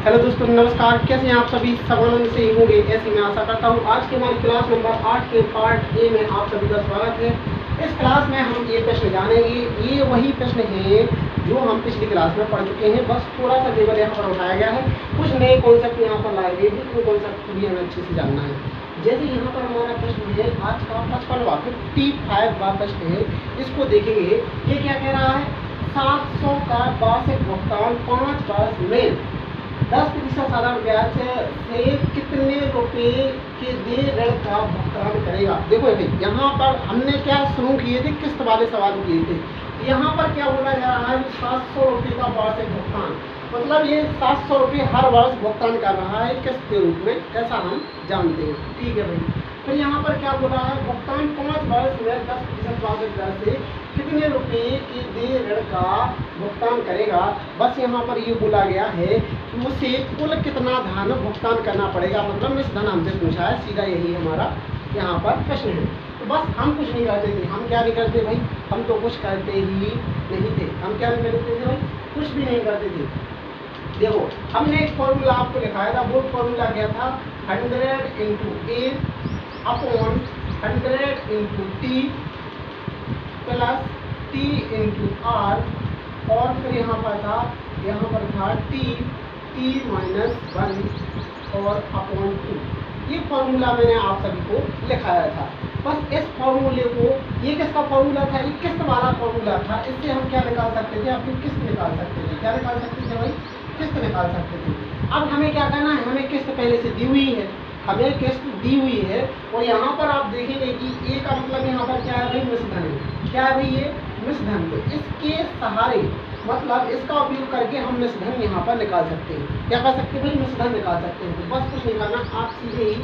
Hello दोस्तों, नमस्कार। कैसे हैं आप सभी? सब आनंद से ही होंगे ऐसी मैं आशा करता हूँ। आज की हमारी क्लास नंबर 8 के पार्ट ए में आप सभी का स्वागत है। इस क्लास में हम ये प्रश्न जानेंगे। ये वही प्रश्न हैं जो हम पिछली क्लास में पढ़ चुके हैं, बस थोड़ा सा टेबल यहाँ पर उठाया गया है। कुछ नए कॉन्सेप्ट यहाँ पर लाए गए हैं, वो कॉन्सेप्ट भी हमें अच्छे से जानना है। जैसे यहाँ पर हमारा प्रश्न है आज का 55वां प्रश्न है। इसको देखेंगे। ये क्या कह रहा है? 700 का वार्षिक भुगतान 5 वर्ष में 10% साधारण ब्याज से कितने रुपए के देय ऋण का भुगतान करेगा? देखो भाई, यहाँ पर हमने क्या शुरू किए थे, किस्त वाले सवाल किए थे। यहाँ पर क्या बोला जा रहा है? 700 रुपये का वार्षिक भुगतान, मतलब ये 700 रुपये हर वर्ष भुगतान कर रहा है किस्त के रूप में, ऐसा हम जानते हैं। ठीक है भाई। फिर यहाँ पर क्या बोला है? भुगतान 5 वर्ष में 10% वार्षिक दर से कितने रुपए के देय ऋण का भुगतान करेगा? बस यहाँ पर ये बोला गया है कि उसे कुल कितना धन भुगतान करना पड़ेगा, मतलब इस धन हमसे पूछा है, सीधा यही हमारा यहाँ पर प्रश्न है। तो बस हम कुछ नहीं करते थे। हम क्या नहीं करते भाई? हम तो कुछ करते ही नहीं थे। हम क्या नहीं करते थे भाई? कुछ भी नहीं करते थे। देखो, हमने एक फॉर्मूला आपको दिखाया था। वो फॉर्मूला क्या था? 100 into A upon 100 into T plus T into R, और फिर यहाँ पर था टी माइनस 1 और अपॉन 2। ये फॉर्मूला मैंने आप सभी को लिखाया था। बस इस फॉर्मूले को, ये किसका फॉर्मूला था? ये किस्त वाला फॉर्मूला था। इससे हम क्या निकाल सकते थे? अपनी किस्त निकाल सकते थे। क्या निकाल सकते थे भाई? किस्त निकाल सकते थे। अब हमें क्या करना है? हमें किस्त पहले से दी हुई है, हमें किस्त दी हुई है। और यहाँ पर आप देखेंगे कि ए का मतलब यहाँ पर क्या है भाई? मिश्रधन है। क्या है भाई? ये मिश्रधन। तो इसके सहारे, मतलब इसका उपयोग करके हम मिश्रधन यहाँ पर निकाल सकते हैं। क्या कर सकते हैं भाई? मिश्रधन निकाल सकते हैं। तो बस कुछ नहीं करना, आप सीधे ही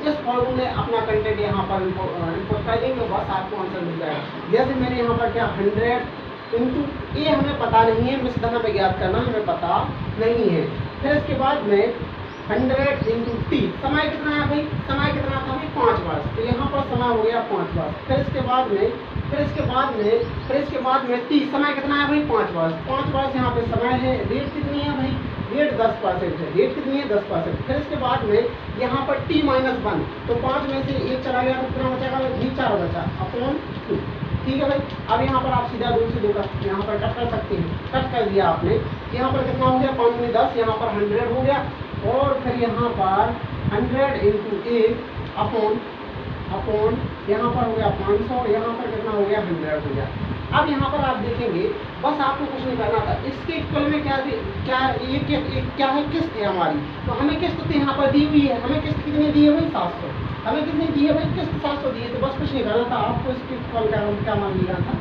इस फॉर्मूले अपना कंटेंट यहाँ पर इनपुट कर देंगे, बस आपको आंसर मिल जाएगा। जैसे मैंने यहाँ पर क्या 100 इंटू ए हमें पता नहीं है, मिश्रधन हमें ज्ञात करना हमें पता नहीं है। फिर इसके बाद में 100 इंटू टी, समय कितना है भाई? समय कितना था भाई? 5 वर्ष। तो यहाँ पर समय हो गया 5 वर्ष। फिर इसके बाद में टी, समय कितना है भाई? 5 वर्ष। 5 वर्ष यहाँ पे समय है। रेट कितनी है भाई? रेट 10% है। रेट कितनी है? 10%। फिर इसके बाद में यहाँ पर टी माइनस 1, तो 5 में से 1 चला गया तो कितना बचेगा? 4 बचा अपॉन 2। ठीक है भाई। अब यहाँ पर आप सीधा 2 से 2 का यहाँ पर कट कर सकते हैं। कट कर दिया आपने। यहाँ पर कितना हो गया? 5 में 10, यहाँ पर 100 हो गया। और फिर यहाँ पर 100 इंटू ए अपॉन यहाँ पर हो गया 500, यहाँ पर कितना हो गया? 100 हो गया। अब यहाँ पर आप देखेंगे, बस आपको कुछ नहीं करना था। इसके इक्वल में क्या है? किस्त है हमारी। तो हमें किस्त तो यहाँ पर दी हुई है। हमें किस्त कितनी दी है भाई? 700। हमें कितनी दी है भाई? किस्त 700 दी है। तो बस कुछ नहीं करना था, आपको इसके इक्वल क्या मान लेना था?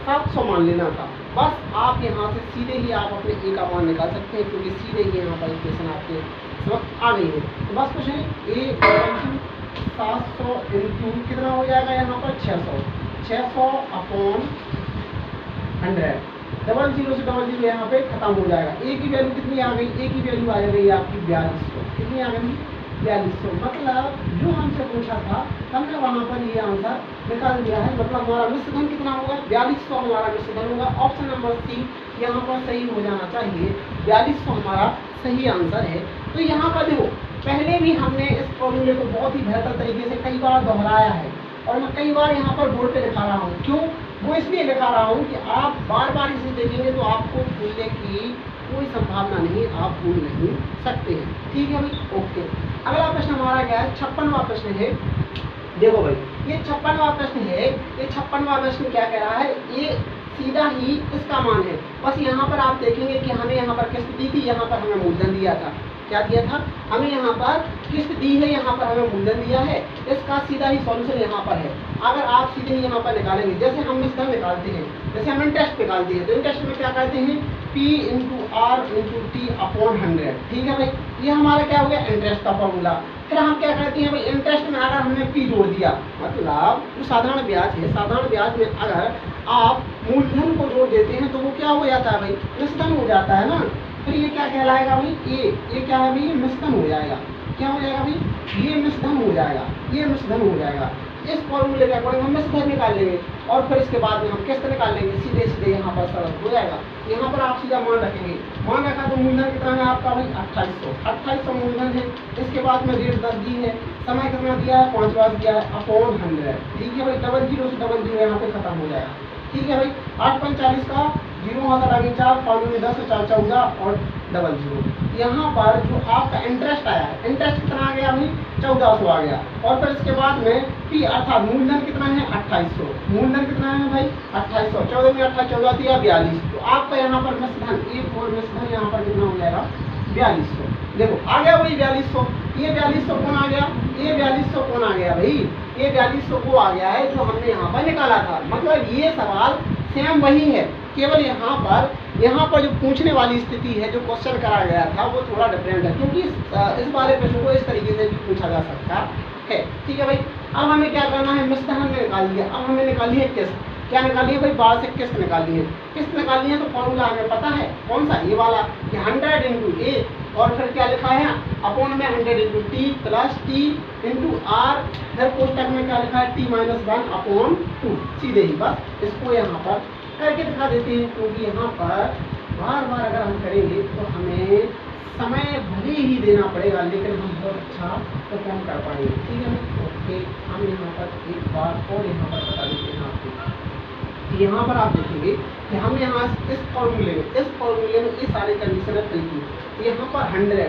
700 मान लेना था। बस आप यहाँ से सीधे ही आप अपने ए का मान निकाल सकते हैं, क्योंकि सीधे ही यहाँ पर इक्वेशन आपके इस वक्त आ गई है। तो बस कुछ नहीं, ए 700 इंटू कितना हो जाएगा यहाँ पर? 600 अपॉन 100। 00 से 00 यहाँ पे खत्म हो जाएगा। ए की वैल्यू कितनी आ गई? ए की वैल्यू आ गई आपकी 4200। कितनी आ गई? 4200। मतलब जो हमसे पूछा था हमने वहाँ पर ये आंसर निकाल दिया है। मतलब हमारा मिश्रधन कितना होगा? 4200 हमारा मिश्रधन होगा। ऑप्शन नंबर सी यहाँ पर सही हो जाना चाहिए। 4200 हमारा सही आंसर है। तो यहाँ पर देखो, पहले भी हमने इस फॉर्मूले को बहुत ही बेहतर तरीके से कई बार दोहराया है, और मैं कई बार यहाँ पर बोर्ड पे लिखा रहा हूँ। क्यों? वो इसलिए लिखा रहा हूँ कि आप बार बार इसे देखेंगे तो आपको भूलने की कोई संभावना नहीं, आप भूल नहीं सकते हैं। ठीक है भाई, ओके। अगला प्रश्न हमारा क्या है? 56वां प्रश्न है। देखो भाई, ये 56वां प्रश्न है। ये 56वां प्रश्न क्या कह रहा है? ये सीधा ही इसका मान है। बस यहाँ पर आप देखेंगे कि हमें यहाँ पर किस्त दी थी, यहाँ पर हमें मूलधन दिया था। क्या दिया था? हमें यहाँ पर किस्त दी है, यहाँ पर हमें मूलधन दिया है। इसका सीधा ही सॉल्यूशन यहाँ पर है। अगर आप सीधे ही यहाँ पर निकालेंगे, जैसे हम मिश्रधन निकालते हैं, जैसे हम इंटरेस्ट निकालते हैं, तो इंटरेस्ट में क्या करते हैं? P into R into T upon 100। ठीक है भाई, ये हमारा क्या हो गया? इंटरेस्ट का फॉर्मूला। फिर हम क्या करते हैं भाई? इंटरेस्ट में अगर हमने P जोड़ दिया, मतलब जो साधारण ब्याज है, साधारण ब्याज में अगर आप मूलधन को जोड़ देते हैं तो वो क्या हो जाता है भाई? मिश्रधन हो जाता है ना। फिर ये क्या कहलाएगा भाई? ये क्या है भाई? ये मिश्रधन हो जाएगा। क्या हो जाएगा भाई? ये मिश्रधन हो जाएगा। ये मिश्रधन हो जाएगा। इस फॉर्मूले के अकॉर्डिंग हम मिसधन निकाल लेंगे और फिर इसके बाद में हम किस्त निकाल लेंगे, सीधे सीधे यहाँ पर सरल हो जाएगा। यहाँ पर आप सीधा मान रखेंगे, मान रखा तो मूलधन कितना है आपका भाई 2800 मूलधन है। इसके बाद में रेट 10 दी है, समय कितना दिया है 5 बार दिया है अपॉन 100। ठीक है भाई, डबल जीरो से डबल जीरो यहाँ पे खत्म हो जाएगा। ठीक है भाई, 8 5 40 का जीरो हाथ आगे 4 5 में 10 4 14 और डबल जीरो। यहाँ पर जो आपका इंटरेस्ट आया है, इंटरेस्ट कितना आ गया भाई 1400 आ गया। और फिर इसके बाद में पी अर्थात मूलधन कितना है 2800, मूलधन कितना है भाई 2800, 14 में 28 14 दिया 42। तो आपका यहाँ पर मिसधन एक और मिसधन यहाँ पर कितना हो जाएगा 4200। देखो आ गया भाई 4200। ये 4200 कौन आ गया, ये 4200 कौन आ गया भाई, ये 4200 वो आ गया है जो हमने यहाँ पर निकाला था। मतलब ये सवाल सेम वही है, केवल यहाँ पर जो पूछने वाली स्थिति है, जो क्वेश्चन करा गया था वो थोड़ा डिफरेंट है, क्योंकि इस वाले प्रश्न को इस तरीके से भी पूछा जा सकता है। ठीक है भाई, अब हमें क्या करना है, मिसधन हमने निकाल दिया, अब हमें निकाली है किस्त। क्या निकाली है भाई, 12 से किस्त निकाली है। किस्त निकाली है तो फॉर्मूला हमें पता है कौन सा, ये वाला कि 100 इंटू ए और फिर क्या लिखा है अपॉन में 100 into T plus T into R, फिर कोष्टक में क्या लिखा है टी माइनस 1 अपॉन 2। सीधे ही बस इसको यहाँ पर करके दिखा देते हैं, क्योंकि यहाँ पर बार बार अगर हम करेंगे तो हमें समय भले ही देना पड़ेगा, लेकिन हम बहुत अच्छा परफॉर्म कर पाएंगे। ठीक है ओके, हम यहाँ पर एक बार और यहाँ पर बता देते हैं आपको। यहाँ पर आप देखेंगे कि हम यहाँ इस फॉर्मूले में ये सारे कंडीशन फिल की। यहाँ पर 100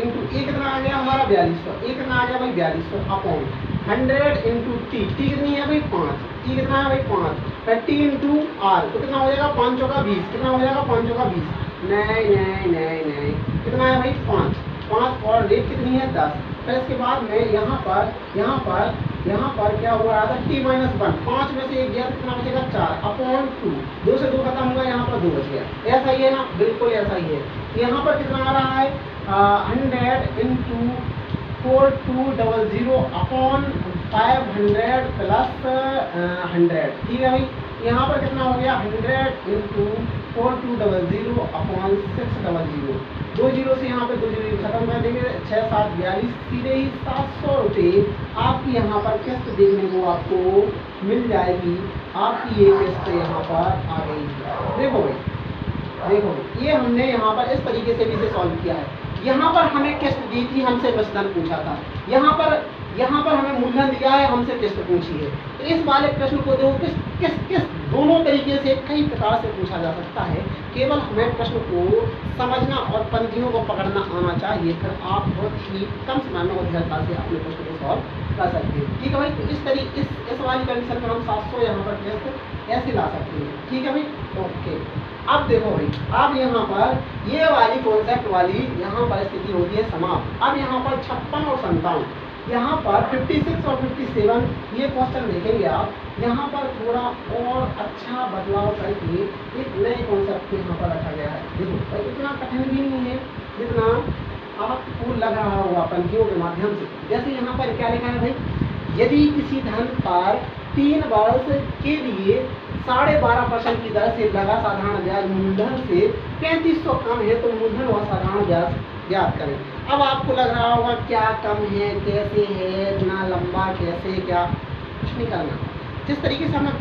इंटू ए कितना आ गया हमारा 4200, ए कितना आ गया भाई 4200 अपॉन 100 इंटू टी, टी कितनी है भाई 5, टी कितना है भाई 5, फिर टी इंटू आर तो कितना हो जाएगा 5 चौका 20, कितना हो जाएगा 5 चौका 20, नहीं कितना है भाई 5 और रेट कितनी है 10। फिर इसके बाद में यहाँ पर क्या हुआ था टी माइनस 1, 5 में से 1 गया कितना बचेगा 4 अपॉन 2, 2 से 2 खत्म होगा, यहाँ पर 2 बच गया। ऐसा ही है ना, बिल्कुल ऐसा ही है। यहाँ पर कितना आ रहा है 100 इंटू 4200 अपॉन 500 प्लस 100। ठीक है भाई, यहाँ पर कितना हो गया 100 इंटू 4200 अपॉन 600, 2 जीरो से यहाँ पे 2 जीरो खत्म कर देंगे, 6 7 42, सीधे ही 700 रुपये आपकी यहाँ पर किस्त देखने को आपको मिल जाएगी। आपकी ये किस्त यहाँ पर आ गई। देखो भाई, ये हमने यहाँ पर इस तरीके से भी इसे सॉल्व किया है। यहाँ पर हमें किस्त दी थी, हमसे मिसधन पूछा था। यहाँ पर हमें मूलधन दिया है, हमसे किस्त पूछी है। तो इस वाले प्रश्न को देखो किस दोनों तरीके से कई प्रकार से पूछा जा सकता है। केवल हमें प्रश्न को समझना और पंक्तियों को पकड़ना आना चाहिए, फिर आप बहुत ही कम समय में और दृढ़ता से अपने प्रश्न को सॉल्व कर सकते हैं। ठीक है भाई, तो इस तरीके इस वाली कंडीशन पर हम 700 यहाँ पर किस्त ऐसे ला सकते हैं। ठीक है भाई ओके। अब देखो भाई, अब यहाँ पर ये वाली कॉन्सेप्ट वाली यहाँ पर स्थिति होती है समाप्त। अब यहाँ पर 56 और 57, यहाँ पर 56 और 57 ये क्वेश्चन देखेंगे आप। यहाँ पर थोड़ा और अच्छा बदलाव करके एक नए कॉन्सेप्ट को यहाँ पर रखा गया है। देखो भाई, इतना कठिन भी नहीं है जितना आपको लग रहा होगा पंक्तियों के माध्यम से। जैसे यहाँ पर क्या लिखा है भाई, यदि किसी धन पर 3 वर्ष के लिए 12.5% की दर से लगा साधारण ब्याज मूलधन से 3500 कम है तो मूलधन व साधारण ब्याज ज्ञात करें। अब आपको लग रहा होगा क्या कम है, कैसे है, इतना लंबा कैसे, क्या कुछ नहीं करना। जिस तरीके से हमें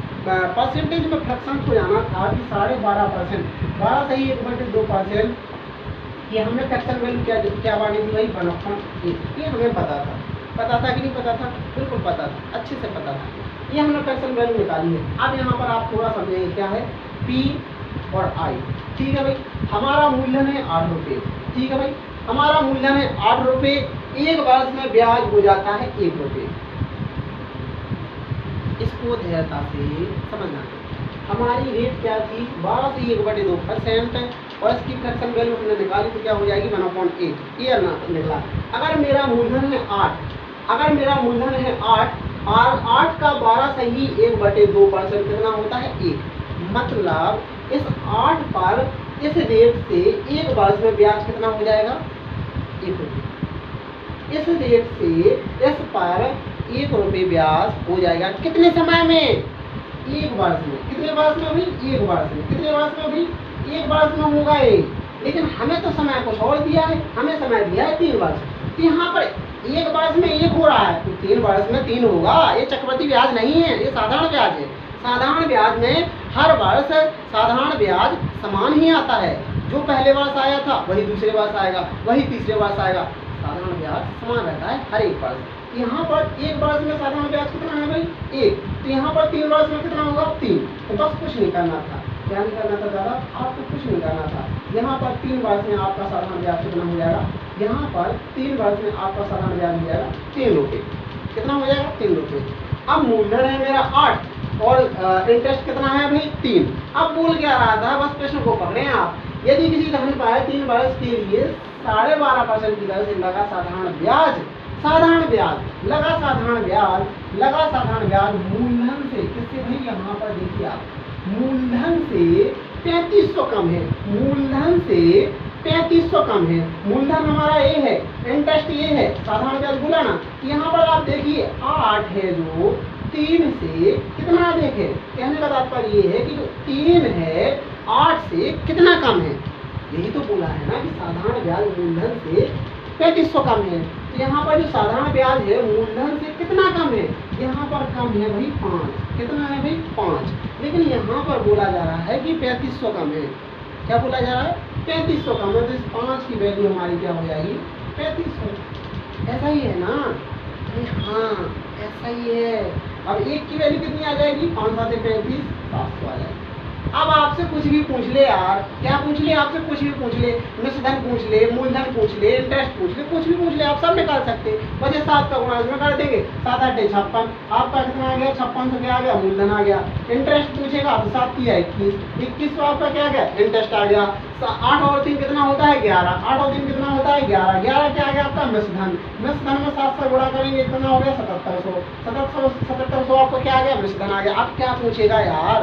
परसेंटेज में फ्रैक्शन हो जाना था कि 12.5%, 12 से ही 1/2%, ये हमने फ्रैक्शन वैल्यू क्या बांटी थी भाई 1/8। ये हमें पता था कि नहीं पता था, बिल्कुल पता था, अच्छे से पता था। ये हमने फ्रैक्शन वैल्यू निकाली है। अब यहाँ पर आप थोड़ा समझेंगे क्या है पी और आई। ठीक है भाई, हमारा मूलधन है 8 रुपये। ठीक है भाई, हमारा मूलधन है 8 रुपये, एक वर्ष में ब्याज हो जाता है 1 रुपये। इसको धैर्यता से समझना। हमारी रेट क्या थी 12 से 1/2% और इसकी फ्रैक्शन वैल्यू हमने निकाली तो क्या हो जाएगी 1/8। ये निकला। अगर मेरा मूलधन है 8 और 8 का 12 से ही 1/2% कितना होता है 1। मतलब इस 8 पर इस रेट से एक वर्ष में ब्याज कितना हो जाएगा 1 रुपये। इस रेट से इस पर 1 रुपये ब्याज हो जाएगा कितने समय में, 1 वर्ष में। कितने वर्ष में अभी 1 वर्ष में। कितने वर्ष में अभी 1 वर्ष में होगा ये। लेकिन हमें तो समय कुछ और दिया है, हमें समय दिया है 3 वर्ष। तो यहाँ पर एक वर्ष में एक हो रहा है तो 3 वर्ष में 3 होगा। ये चक्रवृद्धि ब्याज नहीं है, ये साधारण ब्याज है। साधारण ब्याज में हर वर्ष साधारण ब्याज समान ही आता है। जो पहले वर्ष आया था वही दूसरे वर्ष आएगा, वही तीसरे वर्ष आएगा। साधारण ब्याज समान रहता है हर एक वर्ष। यहाँ पर एक वर्ष में साधारण ब्याज कितना है भाई? 1। तो यहाँ पर 3 वर्ष में कितना होगा? 3। तो बस कुछ नहीं करना था। क्या नहीं करना था ज़्यादा? आपको कुछ नहीं करना था। यहाँ पर 3 वर्ष में आपका साधारण ब्याज कितना हो जाएगा? यहाँ पर 3 वर्ष में आपका साधारण ब्याज हो जाएगा 3 रुपये। कितना हो जाएगा? 3 रुपये। अब मूलधन है मेरा 8 और इंटरेस्ट कितना है भाई? 3। अब बोल क्या रहा था, बस प्रश्न को पकड़े आप। यदि किसी धन पर 3 वर्ष के लिए 12.5% की दर से लगा साधारण ब्याज लगा साधारण ब्याज मूलधन से किससे भाई? यहाँ पर देखिए आप, मूलधन से 3500 कम है। मूलधन से 3500 कम है। मूलधन हमारा ए है, इंटरेस्ट ये है, साधारण ब्याज बोला ना। यहाँ पर आप देखिए 8 है जो 3 से कितना अधिक है। कहने का तात्पर्य ये है कि जो 3 है 8 से कितना कम है। यही तो बोला है ना कि साधारण ब्याज मूलधन से 3500 कम है। तो यहाँ पर जो साधारण ब्याज है मूलधन से कितना कम है? यहाँ पर कम है भाई 5। कितना है भाई? 5। लेकिन यहाँ पर बोला जा रहा है कि 3500 कम है। क्या बोला जा रहा है? 3500 कम है। तो इस 5 की वैल्यू हमारी क्या हो जाएगी? 3500। ऐसा ही है ना? हाँ ऐसा ही है। अब 1 की वैल्यू कितनी आ जाएगी? 5 7 35, 700 आ जाएगी। अब आपसे कुछ भी पूछ ले यार, क्या पूछ ले? आपसे कुछ भी पूछ ले, मिश्रधन पूछ ले, मूलधन पूछ ले, इंटरेस्ट पूछ ले, कुछ भी पूछ ले, आप सब निकाल सकते। वजह 7 का गुणा इसमें कर देंगे, 7 8 56। आपका कितना आ गया? 5600 क्या आ गया? मूलधन आ गया। इंटरेस्ट पूछेगा तो 7 किया 21, 2100 आपका क्या आ गया? इंटरेस्ट आ गया। 8 और 3 कितना होता है? 11। 8 और 3 कितना होता है? 11। 11 क्या आ गया आपका? मिश्रधन। मिश्रधन में 7 से गुणा करेंगे कितना हो गया? 7700। 7700 आपको क्या आ गया? मिश्रधन आ गया। अब क्या पूछेगा यार?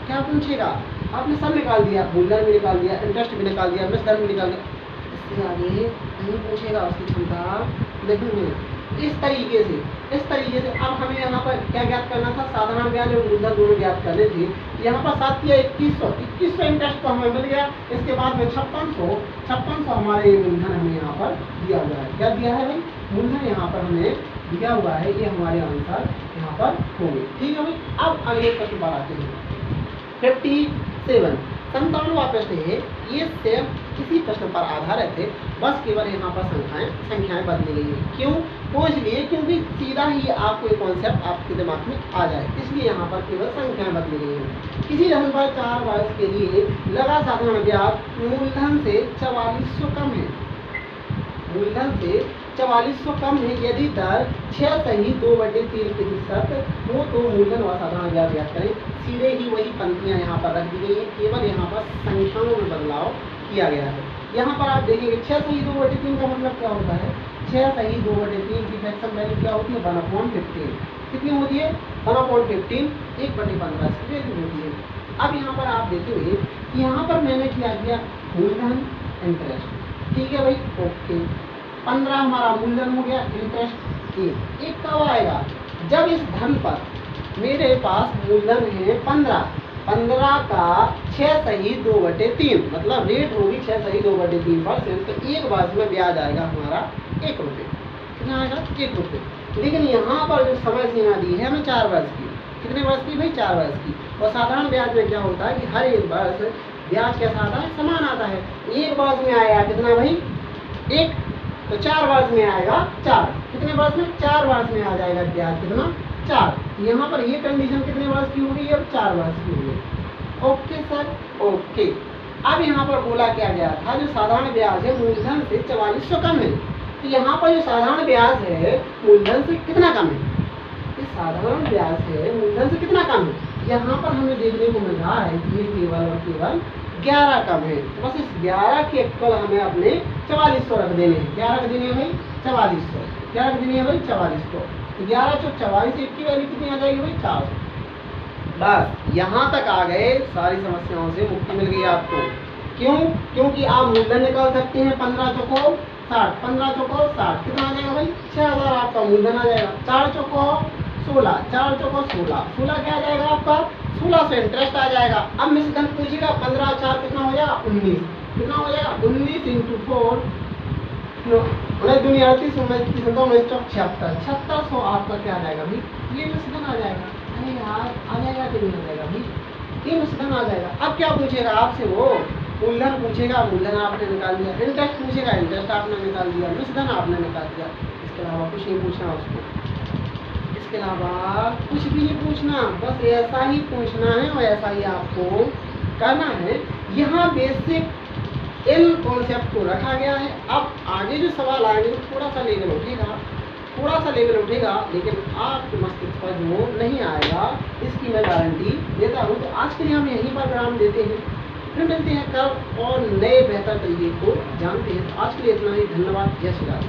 क्या पूछेगा? आपने सब निकाल दिया, मूलधन भी निकाल दिया, इंटरेस्ट भी निकाल दिया, मिश्रधन भी निकाल दिया। इससे आगे नहीं पूछेगा उसकी क्षमता नहीं। इस तरीके से अब हमें यहाँ पर क्या ज्ञात करना था? साधारण ब्याज और मूलधन दोनों ज्ञात करने थे। यहाँ पर 7 किया 2100 इंटरेस्ट तो हमें मिल गया। इसके बाद में 5600 हमारे मूलधन हमें यहाँ पर दिया हुआ है। क्या दिया है भाई? मूलधन यहाँ पर हमें दिया हुआ है। ये हमारे आंसर यहाँ पर होंगे। ठीक है भाई। अब अगले प्रश्न पर आते हैं। 57 57वां प्रश्न है। ये सेम किसी प्रश्न पर आधारित है, बस केवल यहाँ पर संख्याएं बदली गई है। क्यों? वो इसलिए क्योंकि सीधा ही आपको ये कॉन्सेप्ट आपके दिमाग में आ जाए, इसलिए यहाँ पर केवल संख्याएं बदली गई हैं। किसी धन पर 4 वर्ष के लिए लगा साधारण ब्याज मूलधन से 4400 कम है। मूलधन से 4400 कम है। यदि दर 6.2/3% हो तो मूलधन व साधारण ब्याज ज्ञात करें। सीधे ही वही पंक्तियां यहाँ पर रख दी गई है, केवल यहाँ पर संख्याओं में बदलाव किया गया है। यहाँ पर आप देखेंगे 6.2/3 का मतलब क्या होता है? 6.2/3 की फ्रैक्शन वैल्यू क्या होती है? 1/15। कितनी होती है? 1/15 1/15 की वैल्यू होती है। अब यहाँ पर आप देखेंगे कि यहाँ पर मैंने क्या किया? मूलधन इंटरेस्ट। ठीक है भाई, ओके। 15 हमारा मूलधन हो गया, इंटरेस्ट 1 कब आएगा? जब इस धन पर मेरे पास मूलधन है 15 का 6.2/3 मतलब रेट होगी 6.2/3%। तो 1 वर्ष में ब्याज आएगा हमारा 1 रुपये। कितना आएगा? 1 रुपये। लेकिन यहाँ पर जो समय सीमा दी है हमें 4 वर्ष की। कितने वर्ष की भाई? 4 वर्ष की। और साधारण ब्याज में क्या होता है कि हर एक वर्ष ब्याज कैसा आता है? समान आता है। 1 वर्ष में आएगा कितना भाई? 1। तो 4 वर्ष में आएगा 4। कितने वर्ष में? 4 वर्ष में आ जाएगा ब्याज कितना? 4। यहाँ पर ये कंडीशन कितने वर्ष की होगी? अब 4 वर्ष की होगी। Okay sir, okay. अब यहाँ पर बोला क्या गया था? जो साधारण ब्याज है मूलधन से 4400 कम है। तो यहाँ पर जो साधारण ब्याज है मूलधन से कितना कम है? साधारण ब्याज है मूलधन से कितना कम है? यहाँ पर हमें देखने को मिल रहा है कि ये केवल और केवल 11 कम है। तो बस इस 11 के इक्वल हमें अपने 4400 रख देने हैं। क्या रख देने हैं भाई? 4400। क्या रख देने हैं भाई? 4400। 11 × 44 1 की वैल्यू कितनी आ जाएगी भाई? 400। बस यहाँ तक आ गए, सारी समस्याओं से मुक्ति मिल गई आपको। क्यों? क्योंकि आप मूलधन निकाल सकते हैं 15 चौको 60, 15 चौको 60। कितना आ जाएगा भाई? 6000 आपका मूलधन आ जाएगा। 4 चौको 16, 4 चौको 16, 16 क्या आ जाएगा आपका? 1600 इंटरेस्ट आ जाएगा। अब मिश्रधन पूछेगा 15 4 कितना हो जाएगा? 19। कितना हो जाएगा? 19 × 4 उन्नीस दूनी 38, 19 तीस 19 चौक 76, 7600 आपका क्या आ जाएगा भाई? ये मिश्रण आ जाएगा। अरे यार आ जाएगा कि नहीं आ जाएगा भाई? ये मिश्रण आ जाएगा। अब क्या पूछेगा आपसे वो? मूलधन पूछेगा, मूलधन आपने निकाल दिया। इंटरेस्ट पूछेगा, इंटरेस्ट आपने निकाल दिया। मिश्रण आपने निकाल दिया। इसके अलावा कुछ नहीं पूछना उसको, इसके अलावा कुछ भी नहीं पूछना, बस ऐसा ही पूछना है और ऐसा ही आपको करना है। यहाँ बेसिक इन कॉन्सेप्ट को रखा गया है। अब आगे जो सवाल आएंगे तो थोड़ा सा लेवल उठेगा, लेकिन आपके मस्तिष्क पर जो नहीं आएगा इसकी मैं गारंटी देता हूँ। तो आज के लिए हम यहीं पर विराम देते हैं, फिर मिलते हैं कल और नए बेहतर तरीके को जानते हैं। तो आज के लिए इतना ही, धन्यवाद। जय श्री राम।